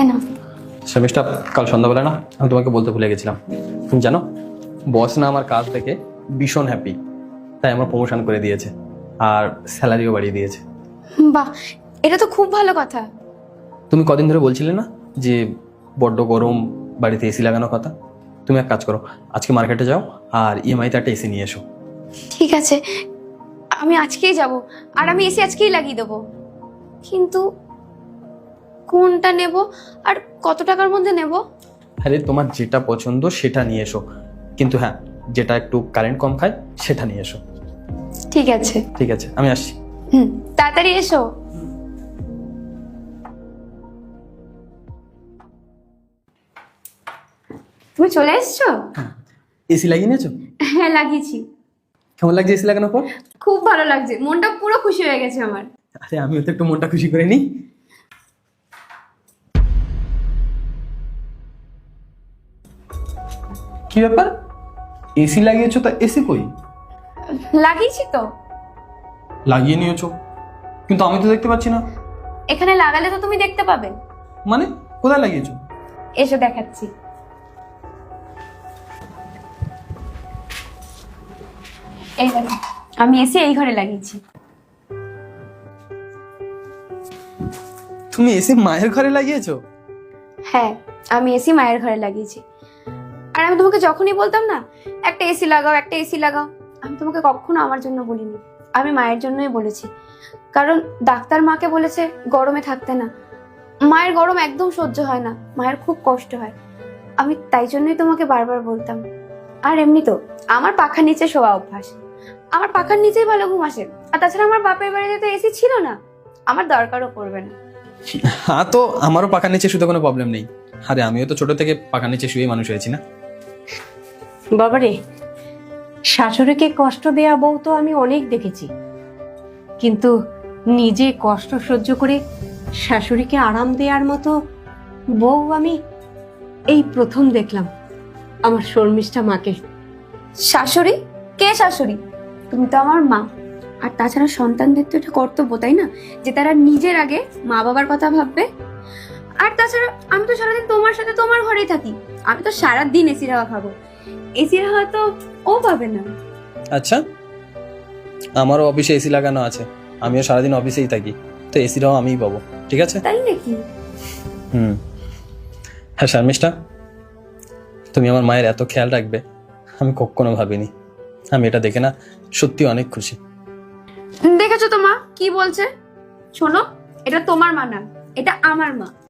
এনা শর্মিষ্ঠা, কাল সন্ধ্যাবেলা না আমি তোমাকে বলতে ভুলে গেছিলাম, তুমি জানো বস না আমার কাজ থেকে ভীষণ হ্যাপি, তাই আমার প্রমোশন করে দিয়েছে আর স্যালারিও বাড়িয়ে দিয়েছে। বাহ, এটা তো খুব ভালো কথা। তুমি কদিন ধরে বলছিলে না যে বড্ড গরম, বাড়িতে এসি লাগানোর কথা? তুমি এক কাজ করো, আজকে মার্কেটে যাও আর ইএমআইতে একটা এসি নিয়ে এসো। ঠিক আছে, আমি আজকেই যাব আর আমি এসি আজকেই লাগিয়ে দেবো। কিন্তু কোনটা নেব আর কত টাকার মধ্যে নেব? আরে তোমার যেটা পছন্দ সেটা নিয়ে এসো, কিন্তু হ্যাঁ যেটা একটু কারেন্ট কম খায় সেটা নিয়ে এসো। ঠিক আছে। ঠিক আছে, আমি আসছি। তাড়াতাড়ি এসো। তুমি চলে এসছো? এসি লাগিয়ে নিয়েছো? হ্যাঁ, লাগিয়েছি। কেমন লাগছে এসি লাগানোর পর? খুব ভালো লাগছে, মনটা পুরো খুশি হয়ে গেছে আমার। আরে আমিও তো একটু মনটা খুশি করে নিই। কি ব্যাপার, এসি লাগিয়েছো তা এসি কই? লাগিয়েছি তো। লাগিয়ে নিয়েছো কিন্তু আমি তো দেখতে পাচ্ছি না। এখানে লাগালে তো তুমি দেখতে পাবে। মানে কোথায় লাগিয়েছো? এসে দেখাচ্ছি। এই দেখো, আমি এসে এই ঘরে লাগিয়েছি। তুমি এসি মায়ের ঘরে লাগিয়েছো? হ্যাঁ, আমি এসি মায়ের ঘরে লাগিয়েছি। আর আমি তোমাকে যখনই বলতাম না একটা এসি লাগাও, একটা এসি লাগাও, আমি তোমাকে কখনো আমার জন্য বলিনি, আমি মায়ের জন্যই বলেছি। কারণ ডাক্তার মাকে বলেছে গরমে থাকতে না, মায়ের গরম একদম সহ্য হয় না, মায়ের খুব কষ্ট হয়। আমি তাই জন্যই তোমাকে বারবার বলতাম। আর এমনি তো আমার পাখার নিচে শোয়া অভ্যাস, আমার পাখার নিচেই ভালো ঘুম আসে। আর তাছাড়া আমার বাপের বাড়িতে তো এসি ছিল না, আমার দরকারও পড়বে না। হ্যাঁ, তো আমারও পাখার নিচে শুতে কোনো প্রবলেম নেই। আরে আমিও তো ছোট থেকে পাখার নিচে শুয়ে মানুষ হয়েছি না। বাবারে, শাশুড়িকে কষ্ট দেয়া বউ তো আমি অনেক দেখেছি, কিন্তু নিজে কষ্ট সহ্য করে শাশুড়িকে আরাম দেওয়ার মতো বউ আমি এই প্রথম দেখলাম আমার শর্মিষ্ঠা মাকে। শাশুড়ি? কে শাশুড়ি? তুমি তো আমার মা। আর তাছাড়া সন্তানদের তো এটা কর্তব্য, তাই না, যে তারা নিজের আগে মা বাবার কথা ভাববে। আর তাছাড়া আমি তো সারাদিন তোমার সাথে তোমার ঘরেই থাকি, আমি তো সারাদিন এসির হাওয়া খাবো, এসির হাওয়া তো ও পাবে না। আচ্ছা, আমারও অফিসে এসি লাগানো আছে, আমিও সারাদিন অফিসেই থাকি, তো এসিটাও আমিই পাবো। ঠিক আছে? তাই নাকি? হ্যাঁ শর্মিষ্ঠা, তুমি আমার মায়ের এত খেয়াল রাখবে আমি কখনো ভাবিনি। আমি এটা দেখে না সত্যি অনেক খুশি। দেখেছো তো মা কি বলছে? শোনো, এটা তোমার মা না, এটা আমার মা।